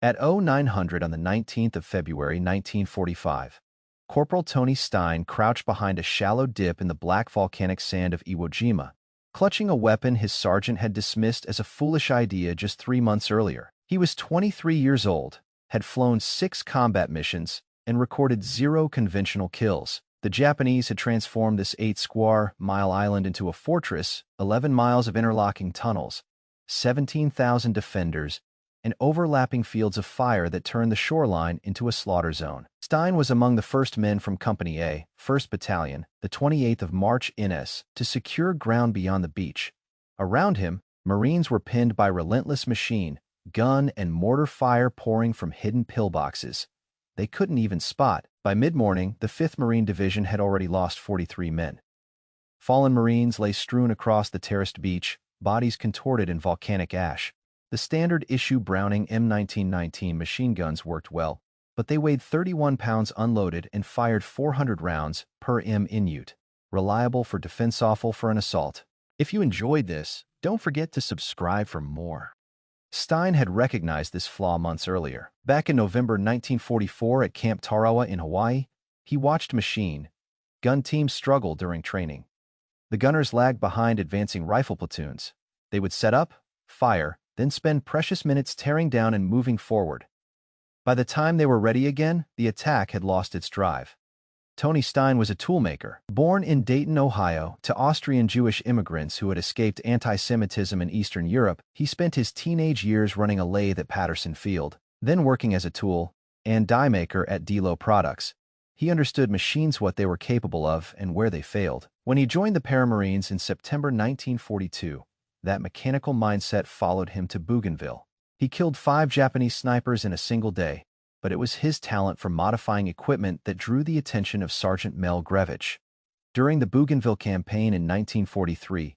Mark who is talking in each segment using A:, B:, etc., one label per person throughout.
A: At 0900 on the 19th of February 1945, Corporal Tony Stein crouched behind a shallow dip in the black volcanic sand of Iwo Jima, clutching a weapon his sergeant had dismissed as a foolish idea just 3 months earlier. He was 23 years old, had flown 6 combat missions, and recorded 0 conventional kills. The Japanese had transformed this 8-square-mile island into a fortress, 11 miles of interlocking tunnels, 17,000 defenders, and overlapping fields of fire that turned the shoreline into a slaughter zone. Stein was among the first men from Company A, 1st Battalion, the 28th of March NS, to secure ground beyond the beach. Around him, Marines were pinned by relentless machine, gun, and mortar fire pouring from hidden pillboxes they couldn't even spot. By mid-morning, the 5th Marine Division had already lost 43 men. Fallen Marines lay strewn across the terraced beach, bodies contorted in volcanic ash. The standard-issue Browning M1919 machine guns worked well, but they weighed 31 pounds unloaded and fired 400 rounds per minute, reliable for defense, awful for an assault. If you enjoyed this, don't forget to subscribe for more. Stein had recognized this flaw months earlier. Back in November 1944 at Camp Tarawa in Hawaii, he watched machine gun teams struggle during training. The gunners lagged behind advancing rifle platoons. They would set up, fire, then spend precious minutes tearing down and moving forward. By the time they were ready again, the attack had lost its drive. Tony Stein was a toolmaker. Born in Dayton, Ohio, to Austrian Jewish immigrants who had escaped anti-Semitism in Eastern Europe, he spent his teenage years running a lathe at Patterson Field, then working as a tool and die maker at Delo Products. He understood machines, what they were capable of, and where they failed. When he joined the Paramarines in September 1942, that mechanical mindset followed him to Bougainville. He killed 5 Japanese snipers in a single day, but it was his talent for modifying equipment that drew the attention of Sergeant Mel Grevich. During the Bougainville campaign in 1943,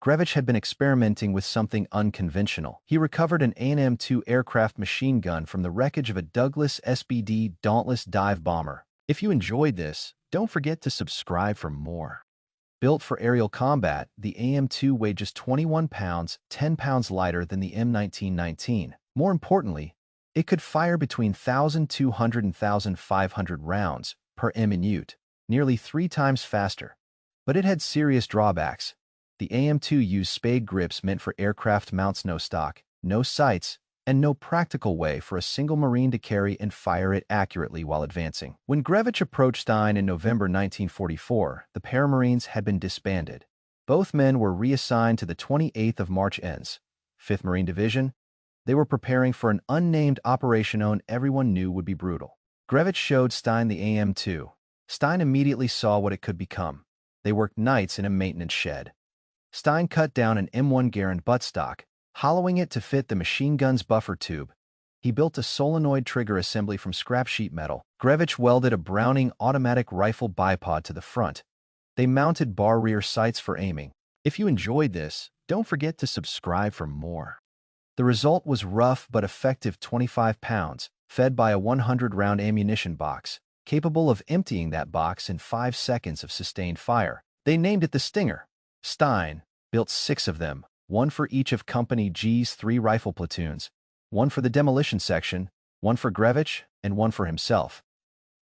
A: Grevich had been experimenting with something unconventional. He recovered an AN-M2 aircraft machine gun from the wreckage of a Douglas SBD Dauntless dive bomber. If you enjoyed this, don't forget to subscribe for more. Built for aerial combat, the AM-2 weighed just 21 pounds, 10 pounds lighter than the M1919. More importantly, it could fire between 1,200 and 1,500 rounds per minute, nearly 3 times faster. But it had serious drawbacks. The AM-2 used spade grips meant for aircraft mounts, no stock, no sights, and no practical way for a single Marine to carry and fire it accurately while advancing. When Grevich approached Stein in November 1944, the Paramarines had been disbanded. Both men were reassigned to the 28th of March NS, 5th Marine Division. They were preparing for an unnamed operation everyone knew would be brutal. Grevich showed Stein the AM-2. Stein immediately saw what it could become. They worked nights in a maintenance shed. Stein cut down an M1 Garand buttstock, hollowing it to fit the machine gun's buffer tube. He built a solenoid trigger assembly from scrap sheet metal. Grevich welded a Browning automatic rifle bipod to the front. They mounted bar rear sights for aiming. If you enjoyed this, don't forget to subscribe for more. The result was rough but effective 25 pounds, fed by a 100-round ammunition box, capable of emptying that box in 5 seconds of sustained fire. They named it the Stinger. Stein built 6 of them, 1 for each of Company G's 3 rifle platoons, 1 for the demolition section, 1 for Grevich, and 1 for himself.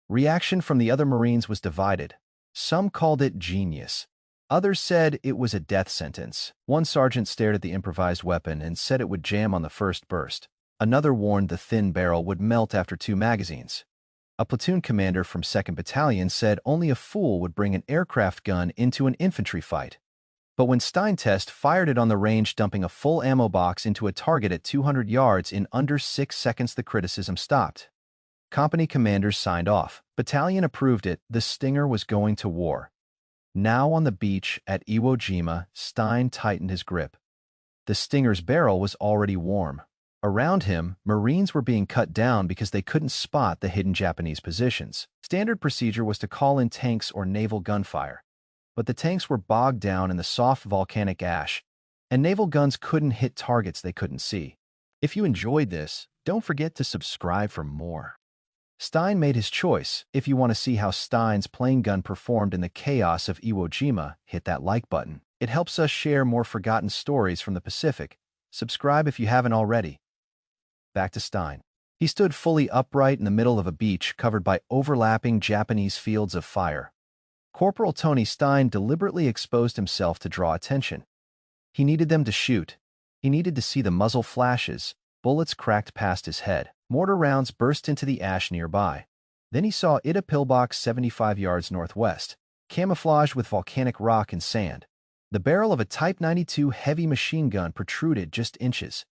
A: Reaction from the other Marines was divided. Some called it genius. Others said it was a death sentence. One sergeant stared at the improvised weapon and said it would jam on the first burst. Another warned the thin barrel would melt after 2 magazines. A platoon commander from 2nd Battalion said only a fool would bring an aircraft gun into an infantry fight. But when Stein fired it on the range, dumping a full ammo box into a target at 200 yards in under 6 seconds, the criticism stopped. Company commanders signed off. Battalion approved it. The Stinger was going to war. Now on the beach at Iwo Jima, Stein tightened his grip. The Stinger's barrel was already warm. Around him, Marines were being cut down because they couldn't spot the hidden Japanese positions. Standard procedure was to call in tanks or naval gunfire. But the tanks were bogged down in the soft volcanic ash, and naval guns couldn't hit targets they couldn't see. If you enjoyed this, don't forget to subscribe for more. Stein made his choice. If you want to see how Stein's plane gun performed in the chaos of Iwo Jima, hit that like button. It helps us share more forgotten stories from the Pacific. Subscribe if you haven't already. Back to Stein. He stood fully upright in the middle of a beach covered by overlapping Japanese fields of fire. Corporal Tony Stein deliberately exposed himself to draw attention. He needed them to shoot. He needed to see the muzzle flashes. Bullets cracked past his head. Mortar rounds burst into the ash nearby. Then he saw it, a pillbox 75 yards northwest, camouflaged with volcanic rock and sand. The barrel of a Type 92 heavy machine gun protruded just inches.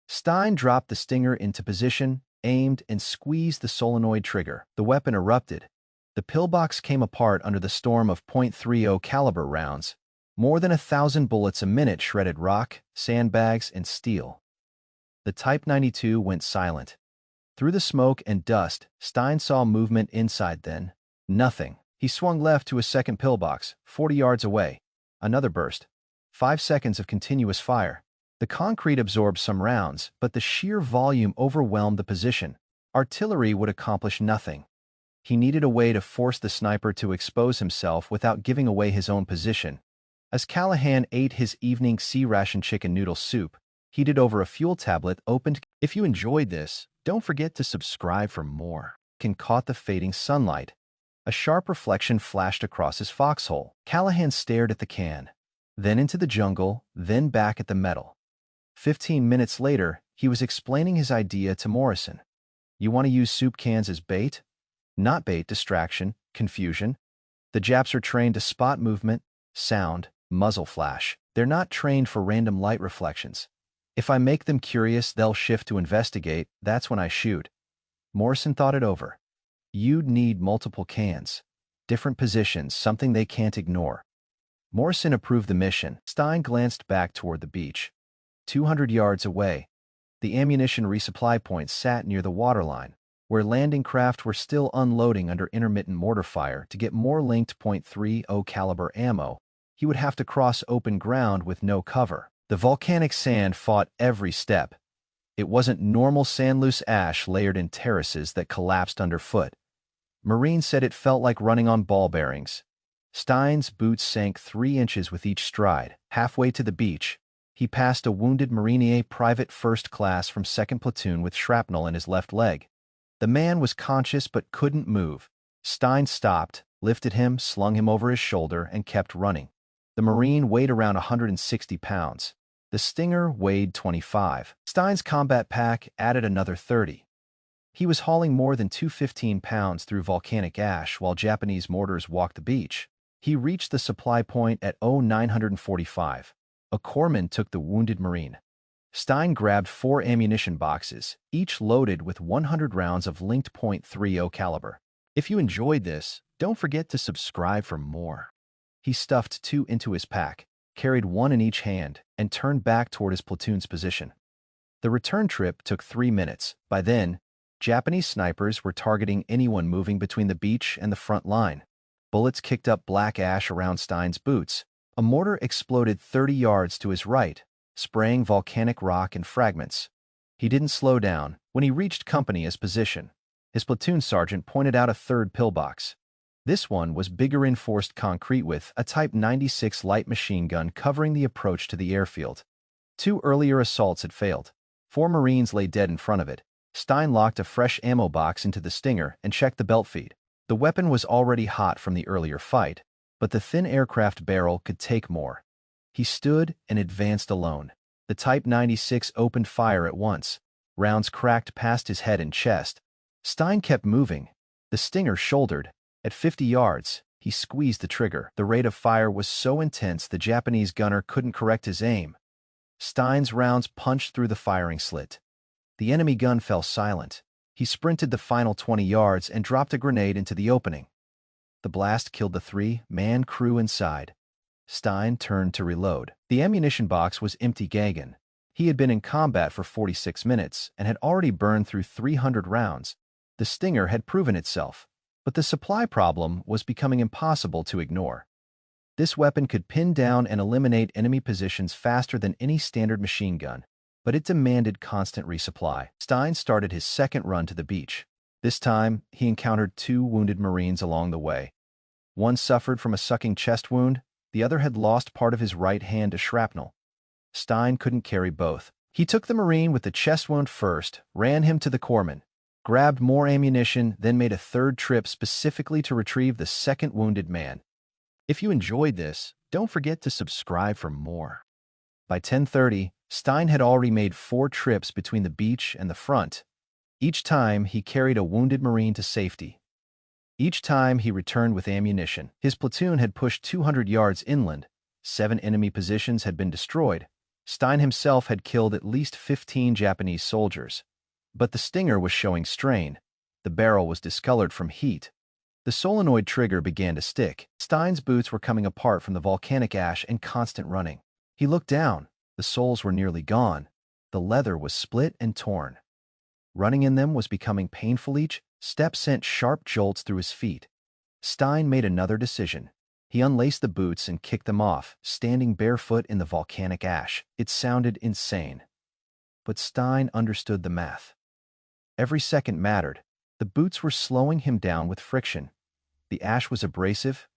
A: Stein dropped the Stinger into position, aimed, and squeezed the solenoid trigger. The weapon erupted. The pillbox came apart under the storm of .30 caliber rounds. More than 1,000 bullets a minute shredded rock, sandbags, and steel. The Type 92 went silent. Through the smoke and dust, Stein saw movement inside then. Nothing. He swung left to a second pillbox, 40 yards away. Another burst. 5 seconds of continuous fire. The concrete absorbed some rounds, but the sheer volume overwhelmed the position. Artillery would accomplish nothing. He needed a way to force the sniper to expose himself without giving away his own position. As Callahan ate his evening sea-ration chicken noodle soup, heated over a fuel tablet opened. If you enjoyed this, don't forget to subscribe for more. Caught the fading sunlight. A sharp reflection flashed across his foxhole. Callahan stared at the can, then into the jungle, then back at the metal. 15 minutes later, he was explaining his idea to Morrison. You want to use soup cans as bait? Not bait, distraction, confusion. The Japs are trained to spot movement, sound, muzzle flash. They're not trained for random light reflections. If I make them curious, they'll shift to investigate. That's when I shoot. Morrison thought it over. You'd need multiple cans. Different positions, something they can't ignore. Morrison approved the mission. Stein glanced back toward the beach. 200 yards away, the ammunition resupply point sat near the waterline, where landing craft were still unloading under intermittent mortar fire. To get more linked .30 caliber ammo, he would have to cross open ground with no cover. The volcanic sand fought every step. It wasn't normal sand, loose ash layered in terraces that collapsed underfoot. Marine said it felt like running on ball bearings. Stein's boots sank 3 inches with each stride. Halfway to the beach, he passed a wounded Marinier private first class from 2nd Platoon with shrapnel in his left leg. The man was conscious but couldn't move. Stein stopped, lifted him, slung him over his shoulder, and kept running. The Marine weighed around 160 pounds. The Stinger weighed 25. Stein's combat pack added another 30. He was hauling more than 215 pounds through volcanic ash while Japanese mortars walked the beach. He reached the supply point at 0945. A corpsman took the wounded Marine. Stein grabbed 4 ammunition boxes, each loaded with 100 rounds of linked .30 caliber. If you enjoyed this, don't forget to subscribe for more. He stuffed 2 into his pack, carried 1 in each hand, and turned back toward his platoon's position. The return trip took 3 minutes. By then, Japanese snipers were targeting anyone moving between the beach and the front line. Bullets kicked up black ash around Stein's boots. A mortar exploded 30 yards to his right, spraying volcanic rock and fragments. He didn't slow down. When he reached company's position, his platoon sergeant pointed out a 3rd pillbox. This one was bigger, reinforced concrete with a Type 96 light machine gun covering the approach to the airfield. 2 earlier assaults had failed. 4 Marines lay dead in front of it. Stein locked a fresh ammo box into the Stinger and checked the belt feed. The weapon was already hot from the earlier fight, but the thin aircraft barrel could take more. He stood and advanced alone. The Type 96 opened fire at once. Rounds cracked past his head and chest. Stein kept moving. The Stinger shouldered. At 50 yards, he squeezed the trigger. The rate of fire was so intense the Japanese gunner couldn't correct his aim. Stein's rounds punched through the firing slit. The enemy gun fell silent. He sprinted the final 20 yards and dropped a grenade into the opening. The blast killed the 3-man crew inside. Stein turned to reload. The ammunition box was empty. Gagan. He had been in combat for 46 minutes and had already burned through 300 rounds. The Stinger had proven itself, but the supply problem was becoming impossible to ignore. This weapon could pin down and eliminate enemy positions faster than any standard machine gun, but it demanded constant resupply. Stein started his 2nd run to the beach. This time, he encountered 2 wounded Marines along the way. One suffered from a sucking chest wound, the other had lost part of his right hand to shrapnel. Stein couldn't carry both. He took the Marine with the chest wound first, ran him to the corpsman, grabbed more ammunition, then made a third trip specifically to retrieve the second wounded man. If you enjoyed this, don't forget to subscribe for more. By 10:30, Stein had already made 4 trips between the beach and the front. Each time, he carried a wounded Marine to safety. Each time, he returned with ammunition. His platoon had pushed 200 yards inland. 7 enemy positions had been destroyed. Stein himself had killed at least 15 Japanese soldiers. But the Stinger was showing strain. The barrel was discolored from heat. The solenoid trigger began to stick. Stein's boots were coming apart from the volcanic ash and constant running. He looked down. The soles were nearly gone. The leather was split and torn. Running in them was becoming painful. Each step sent sharp jolts through his feet. Stein made another decision. He unlaced the boots and kicked them off, standing barefoot in the volcanic ash. It sounded insane. But Stein understood the math. Every second mattered. The boots were slowing him down with friction. The ash was abrasive,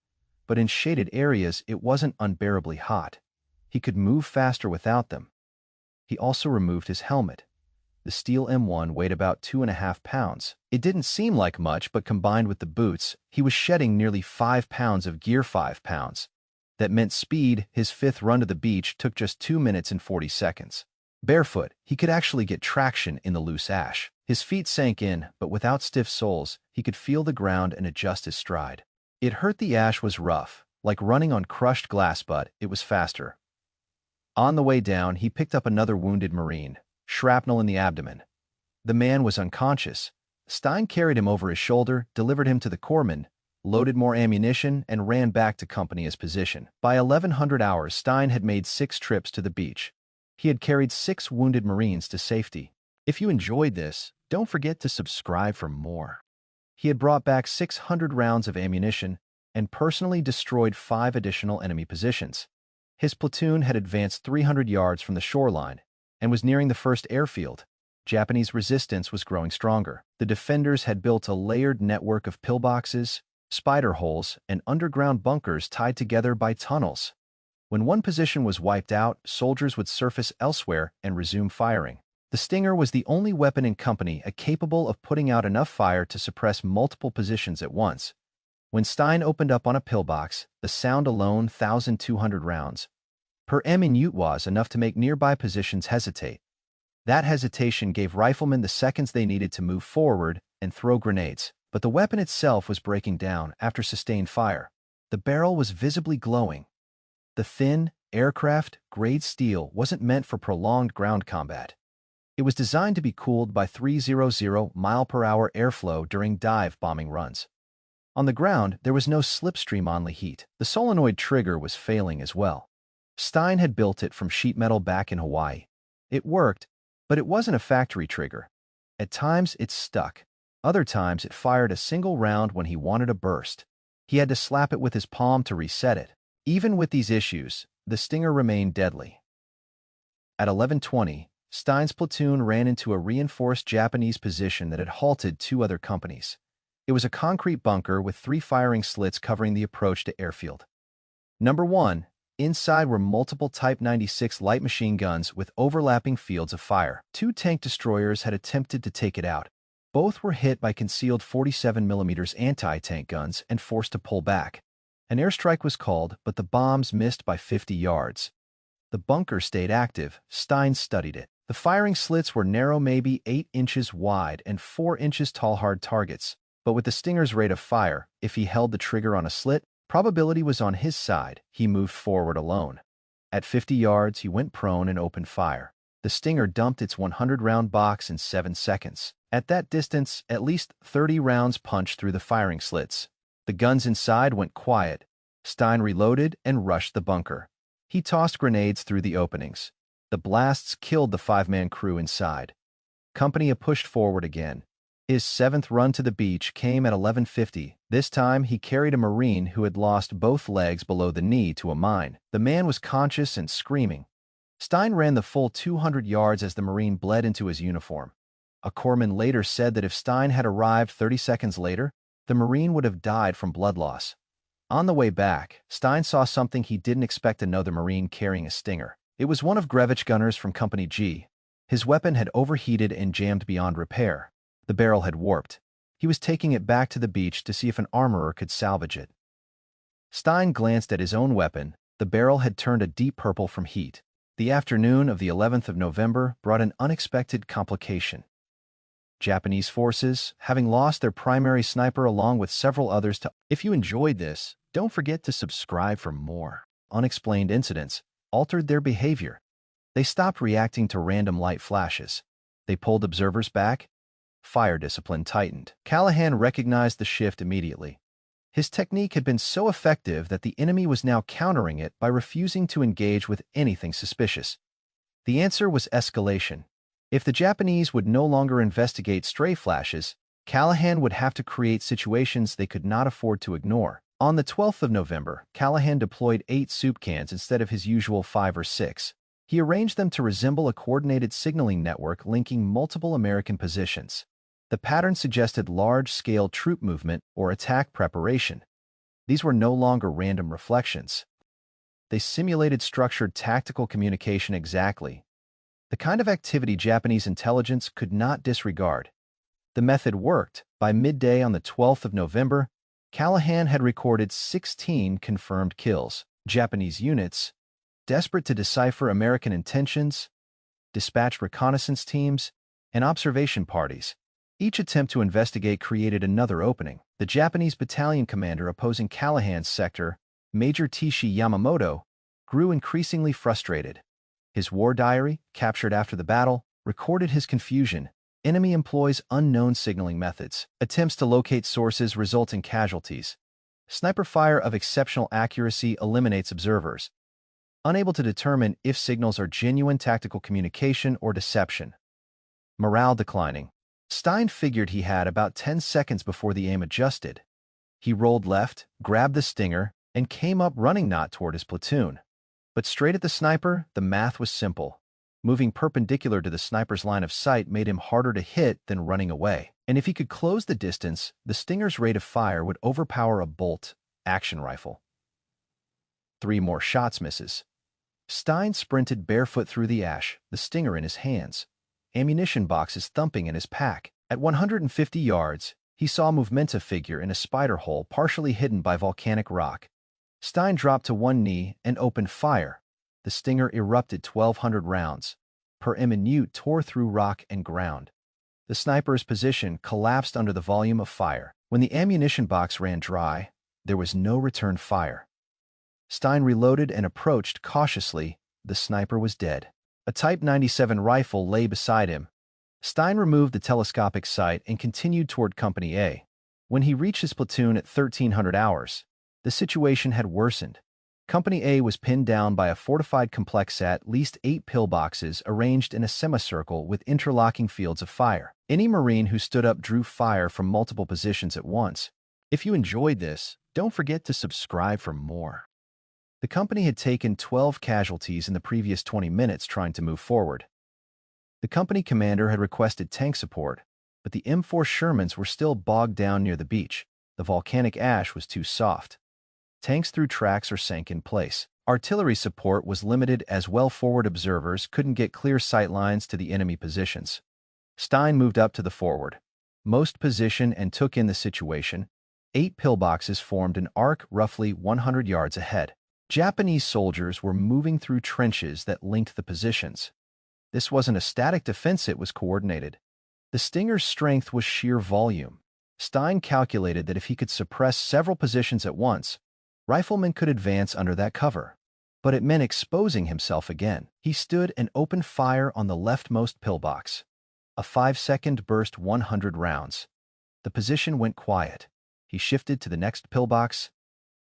A: but in shaded areas it wasn't unbearably hot. He could move faster without them. He also removed his helmet. The steel M1 weighed about 2.5 pounds. It didn't seem like much, but combined with the boots, he was shedding nearly 5 pounds of gear. 5 pounds. That meant speed. His 5th run to the beach took just 2 minutes and 40 seconds. Barefoot, he could actually get traction in the loose ash. His feet sank in, but without stiff soles, he could feel the ground and adjust his stride. It hurt. The ash was rough, like running on crushed glass, but it was faster. On the way down, he picked up another wounded Marine, shrapnel in the abdomen. The man was unconscious. Stein carried him over his shoulder, delivered him to the corpsman, loaded more ammunition, and ran back to company his position. By 1100 hours, Stein had made 6 trips to the beach. He had carried 6 wounded Marines to safety. If you enjoyed this, don't forget to subscribe for more. He had brought back 600 rounds of ammunition and personally destroyed 5 additional enemy positions. His platoon had advanced 300 yards from the shoreline and was nearing the first airfield. Japanese resistance was growing stronger. The defenders had built a layered network of pillboxes, spider holes, and underground bunkers tied together by tunnels. When one position was wiped out, soldiers would surface elsewhere and resume firing. The Stinger was the only weapon in company capable of putting out enough fire to suppress multiple positions at once. When Stein opened up on a pillbox, the sound alone 1,200 rounds per minute was enough to make nearby positions hesitate. That hesitation gave riflemen the seconds they needed to move forward and throw grenades, but the weapon itself was breaking down after sustained fire. The barrel was visibly glowing. The thin, aircraft-grade steel wasn't meant for prolonged ground combat. It was designed to be cooled by 300 mile-per-hour airflow during dive bombing runs. On the ground, there was no slipstream only heat. The solenoid trigger was failing as well. Stein had built it from sheet metal back in Hawaii. It worked, but it wasn't a factory trigger. At times, it stuck. Other times, it fired a single round when he wanted a burst. He had to slap it with his palm to reset it. Even with these issues, the Stinger remained deadly. At 11:20, Stein's platoon ran into a reinforced Japanese position that had halted 2 other companies. It was a concrete bunker with 3 firing slits covering the approach to airfield. Number 1. Inside were multiple Type 96 light machine guns with overlapping fields of fire. 2 tank destroyers had attempted to take it out. Both were hit by concealed 47mm anti-tank guns and forced to pull back. An airstrike was called, but the bombs missed by 50 yards. The bunker stayed active. Stein studied it. The firing slits were narrow, maybe 8 inches wide and 4 inches tall, hard targets. But with the Stinger's rate of fire, if he held the trigger on a slit, probability was on his side. He moved forward alone. At 50 yards, he went prone and opened fire. The Stinger dumped its 100-round box in 7 seconds. At that distance, at least 30 rounds punched through the firing slits. The guns inside went quiet. Stein reloaded and rushed the bunker. He tossed grenades through the openings. The blasts killed the 5-man crew inside. Company pushed forward again. His 7th run to the beach came at 11:50. This time, he carried a Marine who had lost both legs below the knee to a mine. The man was conscious and screaming. Stein ran the full 200 yards as the Marine bled into his uniform. A corpsman later said that if Stein had arrived 30 seconds later, the Marine would have died from blood loss. On the way back, Stein saw something he didn't expect: another Marine carrying a Stinger. It was one of Grevich's gunners from Company G. His weapon had overheated and jammed beyond repair. The barrel had warped. He was taking it back to the beach to see if an armorer could salvage it. Stein glanced at his own weapon. The barrel had turned a deep purple from heat. The afternoon of the 11th of November brought an unexpected complication. Japanese forces, having lost their primary sniper along with several others If you enjoyed this, don't forget to subscribe for more. Unexplained incidents altered their behavior. They stopped reacting to random light flashes. They pulled observers back. Fire discipline tightened. Callahan recognized the shift immediately. His technique had been so effective that the enemy was now countering it by refusing to engage with anything suspicious. The answer was escalation. If the Japanese would no longer investigate stray flashes, Callahan would have to create situations they could not afford to ignore. On the 12th of November, Callahan deployed 8 soup cans instead of his usual 5 or 6. He arranged them to resemble a coordinated signaling network linking multiple American positions. The pattern suggested large-scale troop movement or attack preparation. These were no longer random reflections. They simulated structured tactical communication exactly, the kind of activity Japanese intelligence could not disregard. The method worked. By midday on the 12th of November, Callahan had recorded 16 confirmed kills. Japanese units, desperate to decipher American intentions, dispatched reconnaissance teams and observation parties. Each attempt to investigate created another opening. The Japanese battalion commander opposing Callahan's sector, Major Tishi Yamamoto, grew increasingly frustrated. His war diary, captured after the battle, recorded his confusion. Enemy employs unknown signaling methods. Attempts to locate sources result in casualties. Sniper fire of exceptional accuracy eliminates observers, unable to determine if signals are genuine tactical communication or deception. Morale declining. Stein figured he had about 10 seconds before the aim adjusted. He rolled left, grabbed the stinger, and came up running not toward his platoon. But straight at the sniper, the math was simple. Moving perpendicular to the sniper's line of sight made him harder to hit than running away. And if he could close the distance, the stinger's rate of fire would overpower a bolt-action rifle. 3 more shots misses. Stein sprinted barefoot through the ash, the stinger in his hands. Ammunition boxes thumping in his pack. At 150 yards, he saw a movementa figure in a spider hole partially hidden by volcanic rock. Stein dropped to one knee and opened fire. The stinger erupted 1,200 rounds. Per minute tore through rock and ground. The sniper's position collapsed under the volume of fire. When the ammunition box ran dry, there was no return fire. Stein reloaded and approached cautiously. The sniper was dead. A Type 97 rifle lay beside him. Stein removed the telescopic sight and continued toward Company A. When he reached his platoon at 1300 hours, the situation had worsened. Company A was pinned down by a fortified complex at least 8 pillboxes arranged in a semicircle with interlocking fields of fire. Any Marine who stood up drew fire from multiple positions at once. If you enjoyed this, don't forget to subscribe for more. The company had taken 12 casualties in the previous 20 minutes trying to move forward. The company commander had requested tank support, but the M4 Shermans were still bogged down near the beach. The volcanic ash was too soft. Tanks threw tracks or sank in place. Artillery support was limited as well. Forward observers couldn't get clear sight lines to the enemy positions. Stein moved up to the forward most position and took in the situation. 8 pillboxes formed an arc roughly 100 yards ahead. Japanese soldiers were moving through trenches that linked the positions. This wasn't a static defense, it was coordinated. The Stinger's strength was sheer volume. Stein calculated that if he could suppress several positions at once, riflemen could advance under that cover. But it meant exposing himself again. He stood and opened fire on the leftmost pillbox. A 5-second burst, 100 rounds. The position went quiet. He shifted to the next pillbox.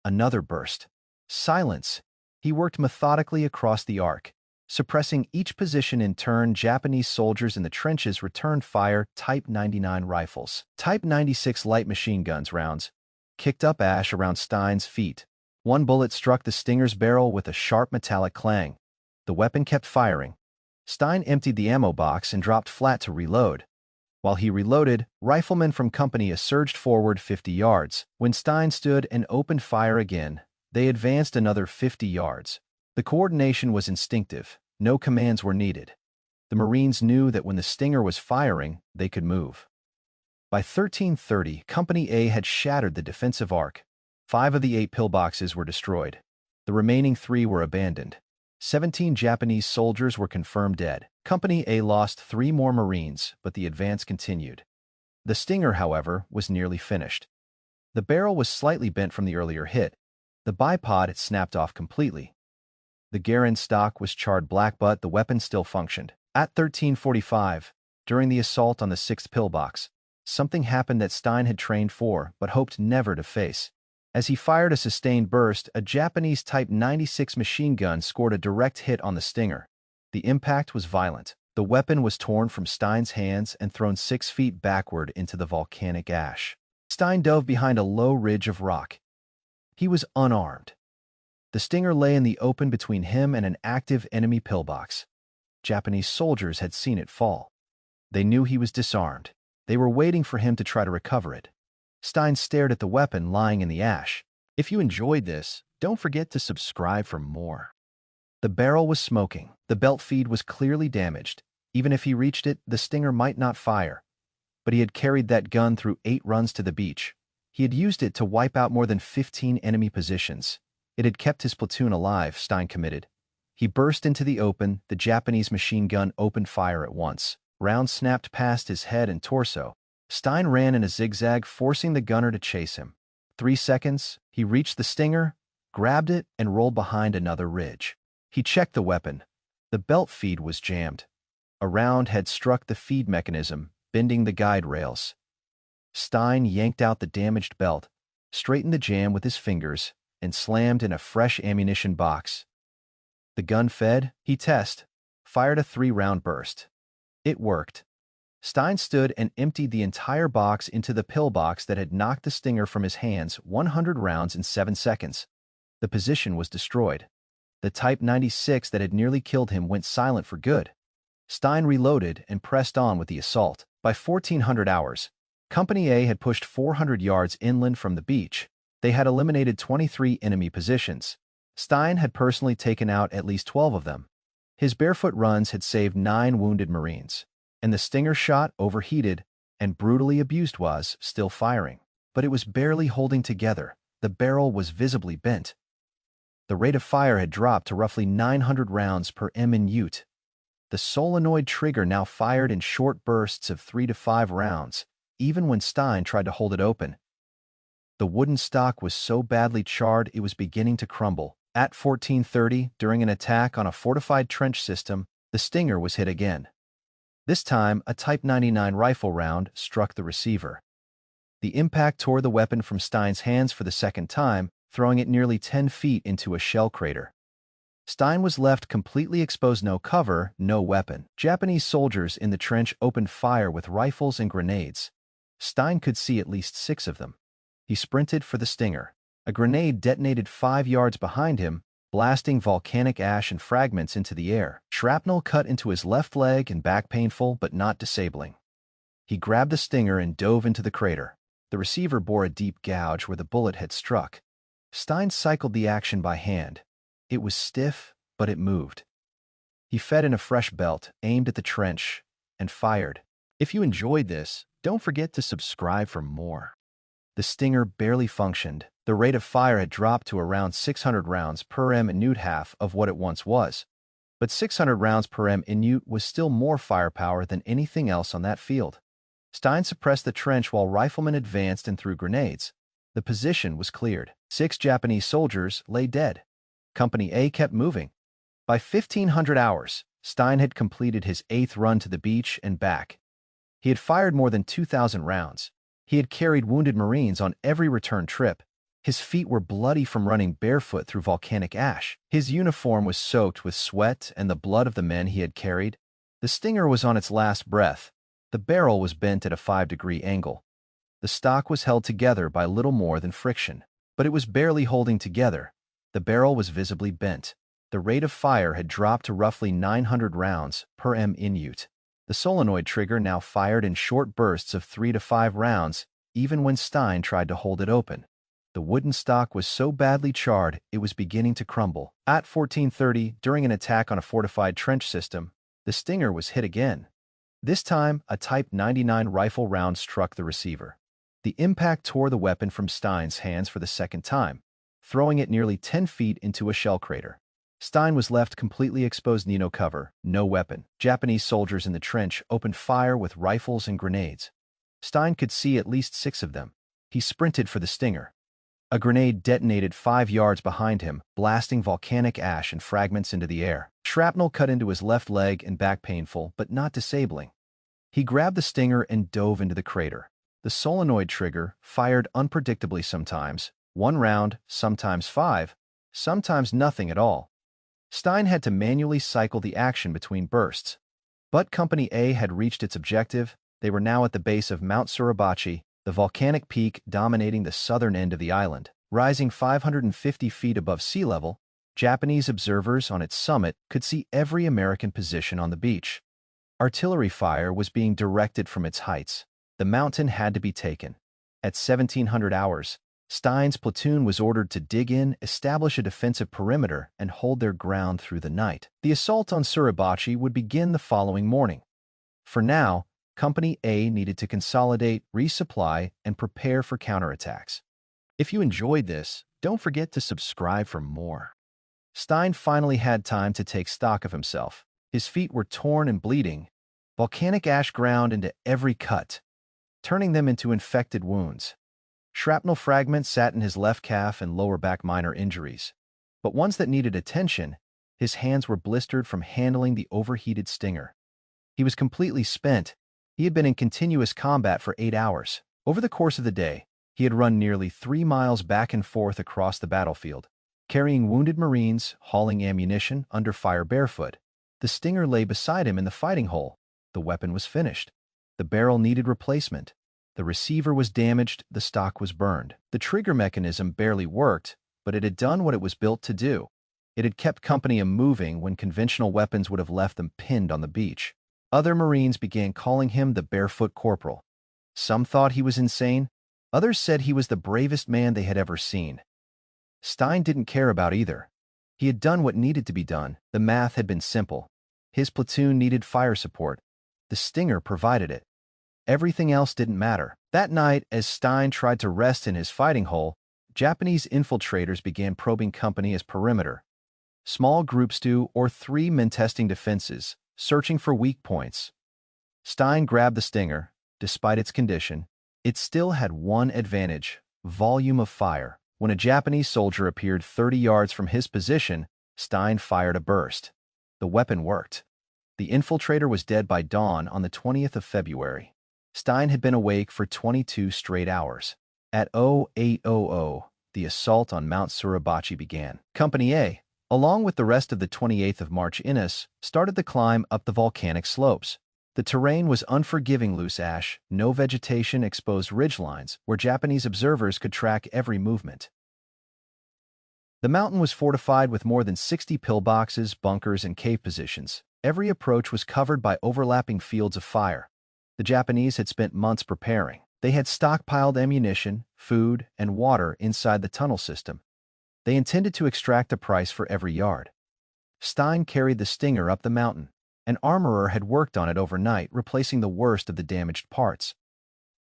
A: Another burst. Silence. He worked methodically across the arc, suppressing each position in turn. Japanese soldiers in the trenches returned fire. Type 99 rifles, Type 96 light machine guns rounds kicked up ash around Stein's feet. One bullet struck the Stinger's barrel with a sharp metallic clang. The weapon kept firing. Stein emptied the ammo box and dropped flat to reload. While he reloaded, riflemen from Company A surged forward 50 yards. When Stein stood and opened fire again, they advanced another 50 yards. The coordination was instinctive. No commands were needed. The Marines knew that when the Stinger was firing, they could move. By 1330, Company A had shattered the defensive arc. 5 of the 8 pillboxes were destroyed. The remaining 3 were abandoned. 17 Japanese soldiers were confirmed dead. Company A lost 3 more Marines, but the advance continued. The Stinger, however, was nearly finished. The barrel was slightly bent from the earlier hit. The bipod had snapped off completely. The Garand stock was charred black, but the weapon still functioned. At 1345, during the assault on the 6th pillbox, something happened that Stein had trained for but hoped never to face. As he fired a sustained burst, a Japanese Type 96 machine gun scored a direct hit on the Stinger. The impact was violent. The weapon was torn from Stein's hands and thrown 6 feet backward into the volcanic ash. Stein dove behind a low ridge of rock. He was unarmed. The Stinger lay in the open between him and an active enemy pillbox. Japanese soldiers had seen it fall. They knew he was disarmed. They were waiting for him to try to recover it. Stein stared at the weapon lying in the ash. If you enjoyed this, don't forget to subscribe for more. The barrel was smoking. The belt feed was clearly damaged. Even if he reached it, the Stinger might not fire. But he had carried that gun through 8 runs to the beach. He had used it to wipe out more than 15 enemy positions. It had kept his platoon alive, Stein committed. He burst into the open. The Japanese machine gun opened fire at once. Rounds snapped past his head and torso. Stein ran in a zigzag, forcing the gunner to chase him. 3 seconds, he reached the Stinger, grabbed it, and rolled behind another ridge. He checked the weapon. The belt feed was jammed. A round had struck the feed mechanism, bending the guide rails. Stein yanked out the damaged belt, straightened the jam with his fingers, and slammed in a fresh ammunition box. The gun fed. He fired a 3-round burst. It worked. Stein stood and emptied the entire box into the pillbox that had knocked the Stinger from his hands. 100 rounds in 7 seconds. The position was destroyed. The Type 96 that had nearly killed him went silent for good. Stein reloaded and pressed on with the assault. By 1400 hours, Company A had pushed 400 yards inland from the beach. They had eliminated 23 enemy positions. Stein had personally taken out at least 12 of them. His barefoot runs had saved 9 wounded Marines. And the Stinger shot, overheated and brutally abused, was still firing. But it was barely holding together. The barrel was visibly bent. The rate of fire had dropped to roughly 900 rounds per minute. The solenoid trigger now fired in short bursts of 3 to 5 rounds, even when Stein tried to hold it open. The wooden stock was so badly charred it was beginning to crumble. At 1430, during an attack on a fortified trench system, the Stinger was hit again. This time, a Type 99 rifle round struck the receiver. The impact tore the weapon from Stein's hands for the second time, throwing it nearly 10 feet into a shell crater. Stein was left completely exposed, no cover, no weapon. Japanese soldiers in the trench opened fire with rifles and grenades. Stein could see at least 6 of them. He sprinted for the Stinger. A grenade detonated 5 yards behind him, blasting volcanic ash and fragments into the air. Shrapnel cut into his left leg and back, painful but not disabling. He grabbed the Stinger and dove into the crater. The receiver bore a deep gouge where the bullet had struck. Stein cycled the action by hand. It was stiff, but it moved. He fed in a fresh belt, aimed at the trench, and fired. If you enjoyed this, don't forget to subscribe for more. The Stinger barely functioned. The rate of fire had dropped to around 600 rounds per minute, half of what it once was. But 600 rounds per minute was still more firepower than anything else on that field. Stein suppressed the trench while riflemen advanced and threw grenades. The position was cleared. 6 Japanese soldiers lay dead. Company A kept moving. By 1500 hours, Stein had completed his 8th run to the beach and back. He had fired more than 2,000 rounds. He had carried wounded Marines on every return trip. His feet were bloody from running barefoot through volcanic ash. His uniform was soaked with sweat and the blood of the men he had carried. The Stinger was on its last breath. The barrel was bent at a 5-degree angle. The stock was held together by little more than friction. But it was barely holding together. The barrel was visibly bent. The rate of fire had dropped to roughly 900 rounds per minute. The solenoid trigger now fired in short bursts of 3 to 5 rounds, even when Stein tried to hold it open. The wooden stock was so badly charred it was beginning to crumble. At 1430, during an attack on a fortified trench system, The Stinger was hit again. This time, a Type 99 rifle round struck the receiver. The impact tore the weapon from Stein's hands for the second time, throwing it nearly 10 feet into a shell crater. Stein was left completely exposed, no cover, no weapon. Japanese soldiers in the trench opened fire with rifles and grenades. Stein could see at least 6 of them. He sprinted for the Stinger. A grenade detonated 5 yards behind him, blasting volcanic ash and fragments into the air. Shrapnel cut into his left leg and back, painful but not disabling. He grabbed the Stinger and dove into the crater. The solenoid trigger fired unpredictably, sometimes 1 round, sometimes 5, sometimes nothing at all. Stein had to manually cycle the action between bursts. But Company A had reached its objective. They were now at the base of Mount Suribachi, the volcanic peak dominating the southern end of the island. Rising 550 feet above sea level, Japanese observers on its summit could see every American position on the beach. Artillery fire was being directed from its heights. The mountain had to be taken. At 1700 hours, Stein's platoon was ordered to dig in, establish a defensive perimeter, and hold their ground through the night. The assault on Suribachi would begin the following morning. For now, Company A needed to consolidate, resupply, and prepare for counterattacks. If you enjoyed this, don't forget to subscribe for more. Stein finally had time to take stock of himself. His feet were torn and bleeding. Volcanic ash ground into every cut, turning them into infected wounds. Shrapnel fragments sat in his left calf and lower back, minor injuries. But ones that needed attention, his hands were blistered from handling the overheated Stinger. He was completely spent. He had been in continuous combat for 8 hours. Over the course of the day, he had run nearly 3 miles back and forth across the battlefield, carrying wounded Marines, hauling ammunition, under fire barefoot. The Stinger lay beside him in the fighting hole. The weapon was finished. The barrel needed replacement. The receiver was damaged, the stock was burned. The trigger mechanism barely worked, but it had done what it was built to do. It had kept Company A moving when conventional weapons would have left them pinned on the beach. Other Marines began calling him the Barefoot Corporal. Some thought he was insane. Others said he was the bravest man they had ever seen. Stein didn't care about either. He had done what needed to be done. The math had been simple. His platoon needed fire support. The Stinger provided it. Everything else didn't matter. That night, as Stein tried to rest in his fighting hole, Japanese infiltrators began probing Company A's perimeter. Small groups, 2 or 3 men testing defenses, searching for weak points. Stein grabbed the Stinger. Despite its condition, it still had one advantage: volume of fire. When a Japanese soldier appeared 30 yards from his position, Stein fired a burst. The weapon worked. The infiltrator was dead by dawn on the 20th of February. Stein had been awake for 22 straight hours. At 0800, the assault on Mount Suribachi began. Company A, along with the rest of the 28th of March INS, started the climb up the volcanic slopes. The terrain was unforgiving: loose ash, no vegetation, exposed ridgelines where Japanese observers could track every movement. The mountain was fortified with more than 60 pillboxes, bunkers, and cave positions. Every approach was covered by overlapping fields of fire. The Japanese had spent months preparing. They had stockpiled ammunition, food, and water inside the tunnel system. They intended to extract a price for every yard. Stein carried the Stinger up the mountain. An armorer had worked on it overnight, replacing the worst of the damaged parts.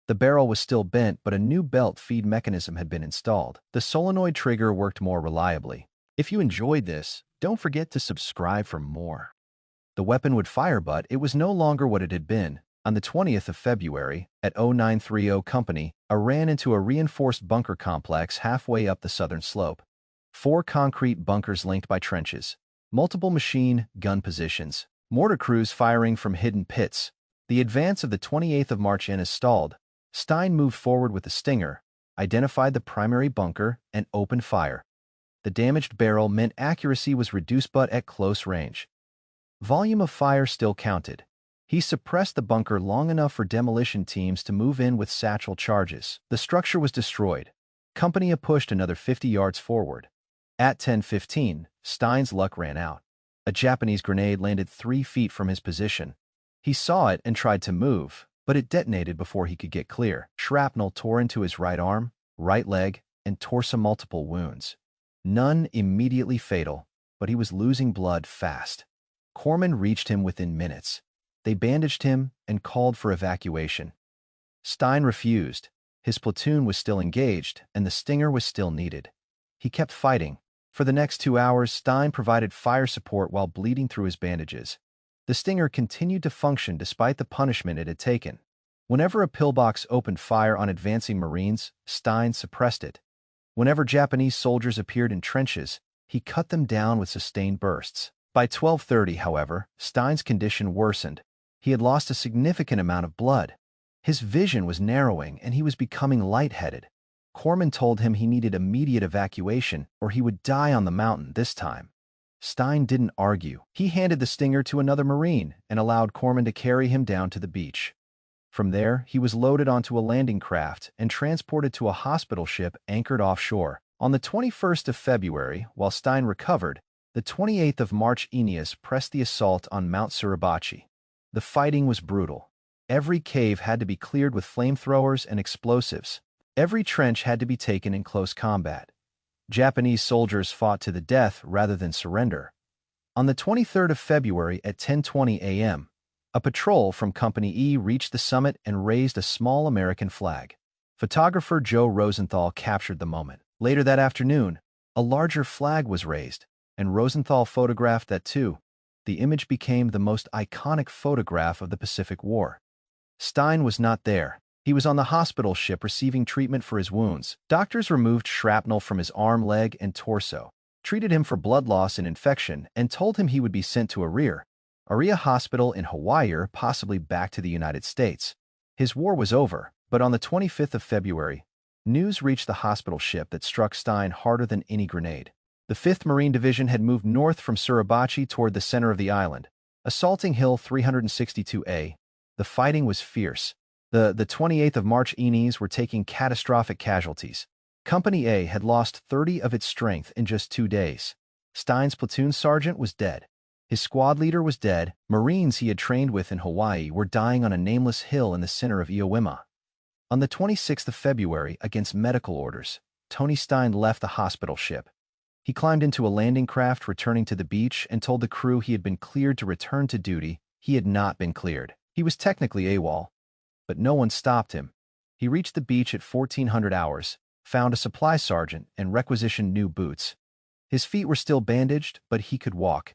A: The barrel was still bent, but a new belt feed mechanism had been installed. The solenoid trigger worked more reliably. If you enjoyed this, don't forget to subscribe for more. The weapon would fire, but it was no longer what it had been. On the 20th of February, at 0930, Company A ran into a reinforced bunker complex halfway up the southern slope. 4 concrete bunkers linked by trenches, multiple machine gun positions, mortar crews firing from hidden pits. The advance of the 28th of March INS stalled. Stein moved forward with the Stinger, identified the primary bunker, and opened fire. The damaged barrel meant accuracy was reduced, but at close range. Volume of fire still counted. He suppressed the bunker long enough for demolition teams to move in with satchel charges. The structure was destroyed. Company A pushed another 50 yards forward. At 10:15, Stein's luck ran out. A Japanese grenade landed 3 feet from his position. He saw it and tried to move, but it detonated before he could get clear. Shrapnel tore into his right arm, right leg, and torso, multiple wounds. None immediately fatal, but he was losing blood fast. Corpsmen reached him within minutes. They bandaged him and called for evacuation. Stein refused. His platoon was still engaged, and the Stinger was still needed. He kept fighting. For the next 2 hours, Stein provided fire support while bleeding through his bandages. The Stinger continued to function despite the punishment it had taken. Whenever a pillbox opened fire on advancing Marines, Stein suppressed it. Whenever Japanese soldiers appeared in trenches, he cut them down with sustained bursts. By 12:30, however, Stein's condition worsened. He had lost a significant amount of blood. His vision was narrowing, and he was becoming lightheaded. Corpsmen told him he needed immediate evacuation, or he would die on the mountain this time. Stein didn't argue. He handed the Stinger to another Marine and allowed Corpsmen to carry him down to the beach. From there, he was loaded onto a landing craft and transported to a hospital ship anchored offshore. On the 21st of February, while Stein recovered, the 28th of March Aeneas pressed the assault on Mount Suribachi. The fighting was brutal. Every cave had to be cleared with flamethrowers and explosives. Every trench had to be taken in close combat. Japanese soldiers fought to the death rather than surrender. On the 23rd of February at 10:20 a.m., a patrol from Company E reached the summit and raised a small American flag. Photographer Joe Rosenthal captured the moment. Later that afternoon, a larger flag was raised, and Rosenthal photographed that too. The image became the most iconic photograph of the Pacific War. Stein was not there. He was on the hospital ship receiving treatment for his wounds. Doctors removed shrapnel from his arm, leg, and torso, treated him for blood loss and infection, and told him he would be sent to Aria Hospital in Hawaii or possibly back to the United States. His war was over, but on the 25th of February, news reached the hospital ship that struck Stein harder than any grenade. The 5th Marine Division had moved north from Suribachi toward the center of the island, assaulting Hill 362A. The fighting was fierce. The 28th of March Aeneas were taking catastrophic casualties. Company A had lost 30 of its strength in just 2 days. Stein's platoon sergeant was dead. His squad leader was dead. Marines he had trained with in Hawaii were dying on a nameless hill in the center of Iwo Jima. On the 26th of February, against medical orders, Tony Stein left the hospital ship. He climbed into a landing craft returning to the beach and told the crew he had been cleared to return to duty. He had not been cleared. He was technically AWOL, but no one stopped him. He reached the beach at 1400 hours, found a supply sergeant, and requisitioned new boots. His feet were still bandaged, but he could walk.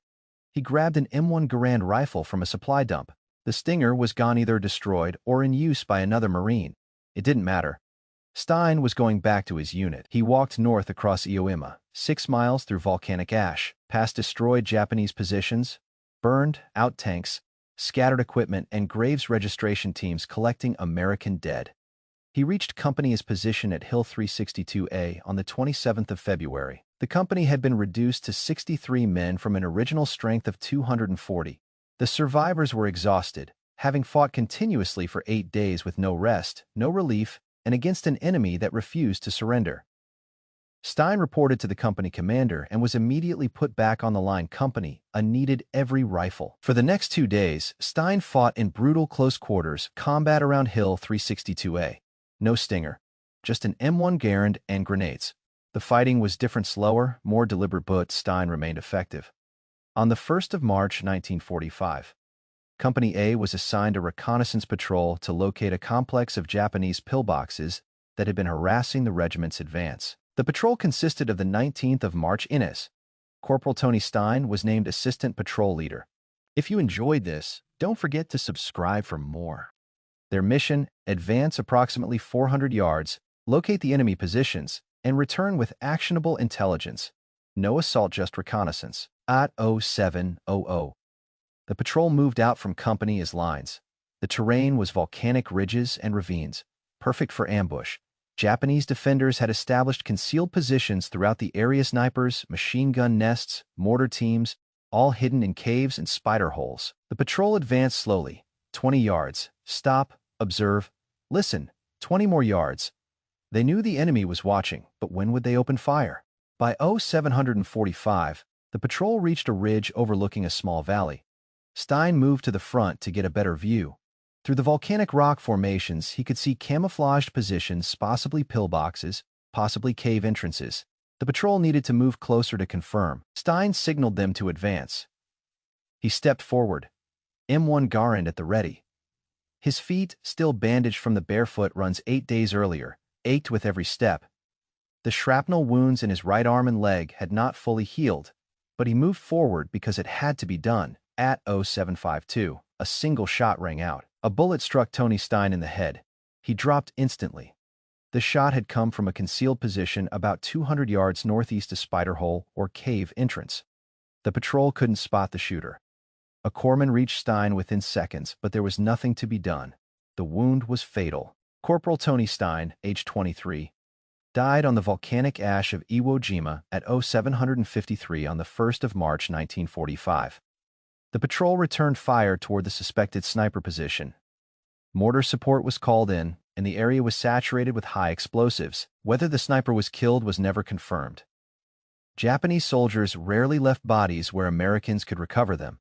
A: He grabbed an M1 Garand rifle from a supply dump. The Stinger was gone, either destroyed or in use by another Marine. It didn't matter. Stein was going back to his unit. He walked north across Iwo Jima, 6 miles through volcanic ash, past destroyed Japanese positions, burned out tanks, scattered equipment, and Graves registration teams collecting American dead. He reached Company's position at Hill 362A on the 27th of February. The company had been reduced to 63 men from an original strength of 240. The survivors were exhausted, having fought continuously for 8 days with no rest, no relief, and against an enemy that refused to surrender. Stein reported to the company commander and was immediately put back on the line. Company A needed every rifle. For the next 2 days, Stein fought in brutal close quarters combat around Hill 362A. No Stinger, just an M1 Garand and grenades. The fighting was different, slower, more deliberate, but Stein remained effective. On the 1st of March 1945, Company A was assigned a reconnaissance patrol to locate a complex of Japanese pillboxes that had been harassing the regiment's advance. The patrol consisted of the 19th of March Aeneas. Corporal Tony Stein was named assistant patrol leader. If you enjoyed this, don't forget to subscribe for more. Their mission: advance approximately 400 yards, locate the enemy positions, and return with actionable intelligence. No assault, just reconnaissance. At 0700. The patrol moved out from Company A's lines. The terrain was volcanic ridges and ravines, perfect for ambush. Japanese defenders had established concealed positions throughout the area: snipers, machine gun nests, mortar teams, all hidden in caves and spider holes. The patrol advanced slowly, 20 yards, stop, observe, listen, 20 more yards. They knew the enemy was watching, but when would they open fire? By 0745, the patrol reached a ridge overlooking a small valley. Stein moved to the front to get a better view. Through the volcanic rock formations, he could see camouflaged positions, possibly pillboxes, possibly cave entrances. The patrol needed to move closer to confirm. Stein signaled them to advance. He He stepped forward, M1 Garand at the ready. His feet, still bandaged from the barefoot runs 8 days earlier, ached with every step. The shrapnel wounds in his right arm and leg had not fully healed, but he moved forward because it had to be done. At 0752, a single shot rang out. A bullet struck Tony Stein in the head. He dropped instantly. The shot had come from a concealed position about 200 yards northeast of Spider Hole or cave entrance. The patrol couldn't spot the shooter. A corpsman reached Stein within seconds, but there was nothing to be done. The wound was fatal. Corporal Tony Stein, age 23, died on the volcanic ash of Iwo Jima at 0753 on the 1st of March 1945. The patrol returned fire toward the suspected sniper position. Mortar support was called in, and the area was saturated with high explosives. Whether the sniper was killed was never confirmed. Japanese soldiers rarely left bodies where Americans could recover them.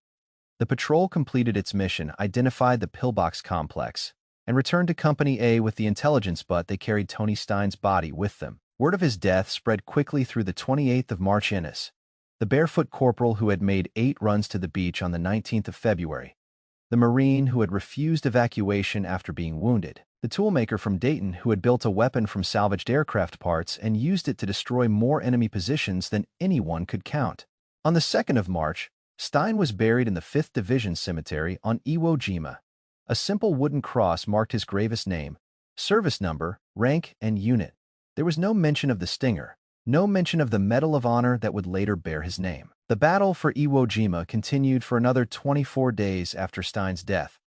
A: The patrol completed its mission, identified the pillbox complex, and returned to Company A with the intelligence, but they carried Tony Stein's body with them. Word of his death spread quickly through the 28th of March. Innes, the barefoot corporal who had made 8 runs to the beach on the 19th of February, the Marine who had refused evacuation after being wounded, the toolmaker from Dayton who had built a weapon from salvaged aircraft parts and used it to destroy more enemy positions than anyone could count. On the 2nd of March, Stein was buried in the 5th Division Cemetery on Iwo Jima. A simple wooden cross marked his gravest name, service number, rank, and unit. There was no mention of the stinger, no mention of the Medal of Honor that would later bear his name. The battle for Iwo Jima continued for another 24 days after Stein's death.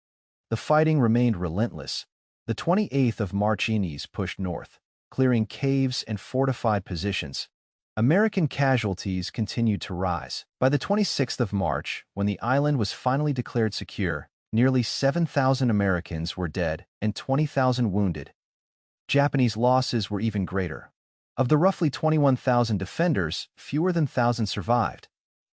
A: The fighting remained relentless. The 28th of March, Innes pushed north, clearing caves and fortified positions. American casualties continued to rise. By the 26th of March, when the island was finally declared secure, nearly 7,000 Americans were dead and 20,000 wounded. Japanese losses were even greater. Of the roughly 21,000 defenders, fewer than 1,000 survived.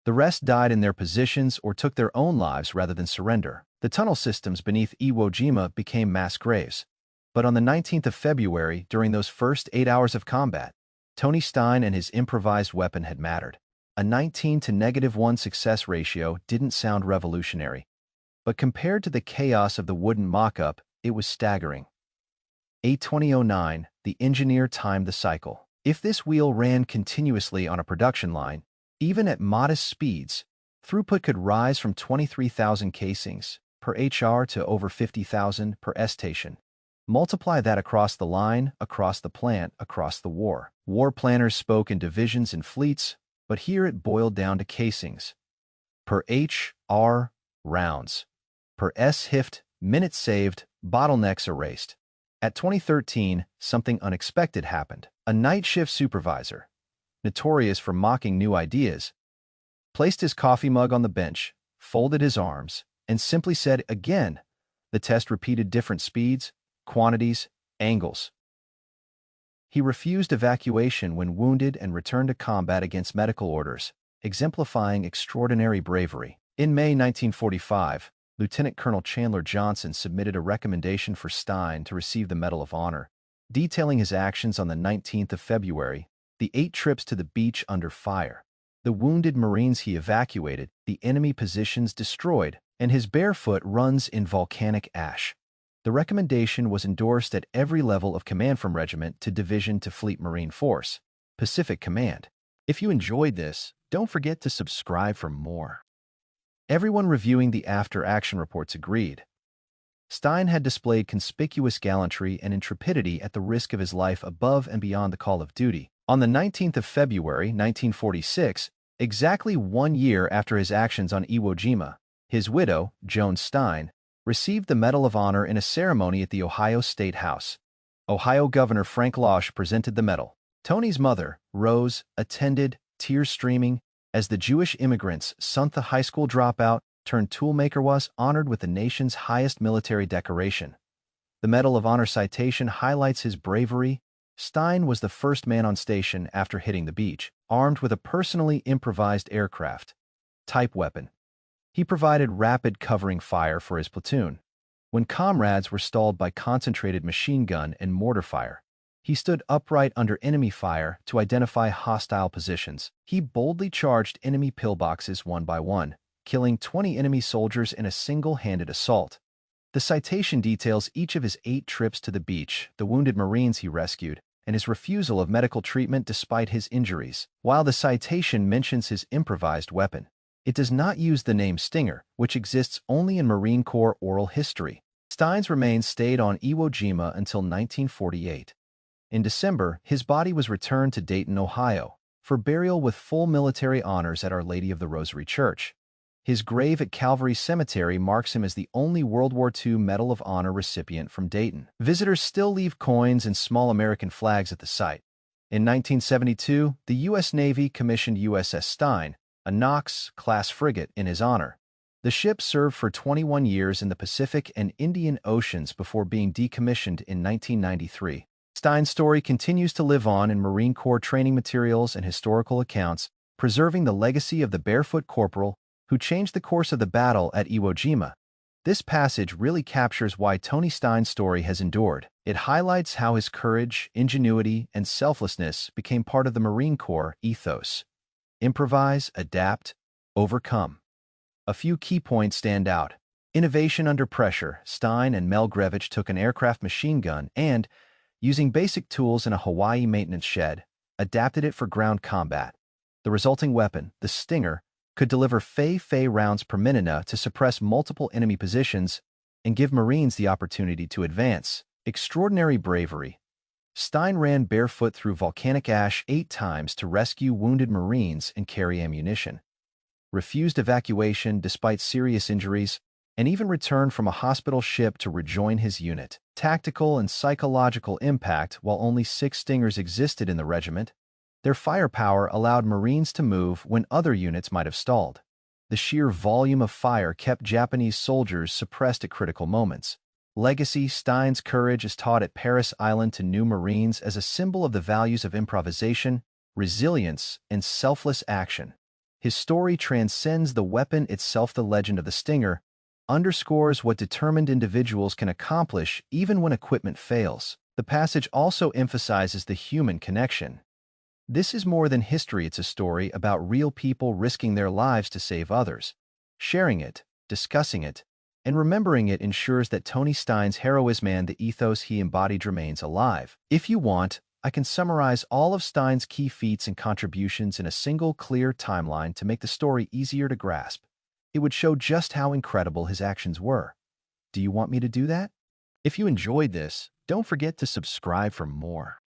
A: The rest died in their positions or took their own lives rather than surrender. The tunnel systems beneath Iwo Jima became mass graves. But on the 19th of February, during those first 8 hours of combat, Tony Stein and his improvised weapon had mattered. A 19-to-1 success ratio didn't sound revolutionary, but compared to the chaos of the wooden mock-up, it was staggering. 8:20:09, the engineer timed the cycle. If this wheel ran continuously on a production line, even at modest speeds, throughput could rise from 23,000 casings per HR to over 50,000 per station. Multiply that across the line, across the plant, across the war. War planners spoke in divisions and fleets, but here it boiled down to casings. Per HR, rounds. Per S-hift, minutes saved, bottlenecks erased. At 2013, something unexpected happened. A night shift supervisor, notorious for mocking new ideas, placed his coffee mug on the bench, folded his arms, and simply said, "Again." The test repeated different speeds, quantities, angles. He refused evacuation when wounded and returned to combat against medical orders, exemplifying extraordinary bravery. In May 1945, Lieutenant Colonel Chandler Johnson submitted a recommendation for Stein to receive the Medal of Honor, detailing his actions on the 19th of February, the 8 trips to the beach under fire, the wounded Marines he evacuated, the enemy positions destroyed, and his barefoot runs in volcanic ash. The recommendation was endorsed at every level of command, from regiment to division to Fleet Marine Force, Pacific Command. If you enjoyed this, don't forget to subscribe for more. Everyone reviewing the after-action reports agreed. Stein had displayed conspicuous gallantry and intrepidity at the risk of his life above and beyond the call of duty. On the 19th of February, 1946, exactly 1 year after his actions on Iwo Jima, his widow, Joan Stein, received the Medal of Honor in a ceremony at the Ohio State House. Ohio Governor Frank Losh presented the medal. Tony's mother, Rose, attended, tears streaming, as the Jewish immigrant's son, the high school dropout turned toolmaker, was honored with the nation's highest military decoration. The Medal of Honor citation highlights his bravery. Stein was the first man on station after hitting the beach, armed with a personally improvised aircraft type weapon. He provided rapid covering fire for his platoon. When comrades were stalled by concentrated machine gun and mortar fire, he stood upright under enemy fire to identify hostile positions. He boldly charged enemy pillboxes one by one, killing 20 enemy soldiers in a single-handed assault. The citation details each of his 8 trips to the beach, the wounded Marines he rescued, and his refusal of medical treatment despite his injuries, while the citation mentions his improvised weapon. It does not use the name Stinger, which exists only in Marine Corps oral history. Stein's remains stayed on Iwo Jima until 1948. In December, his body was returned to Dayton, Ohio, for burial with full military honors at Our Lady of the Rosary Church. His grave at Calvary Cemetery marks him as the only World War II Medal of Honor recipient from Dayton. Visitors still leave coins and small American flags at the site. In 1972, the U.S. Navy commissioned USS Stein, a Knox-class frigate, in his honor. The ship served for 21 years in the Pacific and Indian Oceans before being decommissioned in 1993. Stein's story continues to live on in Marine Corps training materials and historical accounts, preserving the legacy of the barefoot corporal who changed the course of the battle at Iwo Jima. This passage really captures why Tony Stein's story has endured. It highlights how his courage, ingenuity, and selflessness became part of the Marine Corps ethos. Improvise, adapt, overcome. A few key points stand out. Innovation under pressure. Stein and Mel Grevich took an aircraft machine gun and, using basic tools in a Hawaii maintenance shed, adapted it for ground combat. The resulting weapon, the Stinger, could deliver Fei rounds per minute to suppress multiple enemy positions and give Marines the opportunity to advance. Extraordinary bravery. Stein ran barefoot through volcanic ash 8 times to rescue wounded Marines and carry ammunition. Refused evacuation despite serious injuries, and even returned from a hospital ship to rejoin his unit. Tactical and psychological impact. While only 6 Stingers existed in the regiment, their firepower allowed Marines to move when other units might have stalled. The sheer volume of fire kept Japanese soldiers suppressed at critical moments. Legacy. Stein's courage is taught at Paris Island to new Marines as a symbol of the values of improvisation, resilience, and selfless action. His story transcends the weapon itself. The legend of the Stinger underscores what determined individuals can accomplish even when equipment fails. The passage also emphasizes the human connection. This is more than history. It's a story about real people risking their lives to save others. Sharing it, discussing it, and remembering it ensures that Tony Stein's heroism and the ethos he embodied remains alive. If you want, I can summarize all of Stein's key feats and contributions in a single clear timeline to make the story easier to grasp. It would show just how incredible his actions were. Do you want me to do that? If you enjoyed this, don't forget to subscribe for more.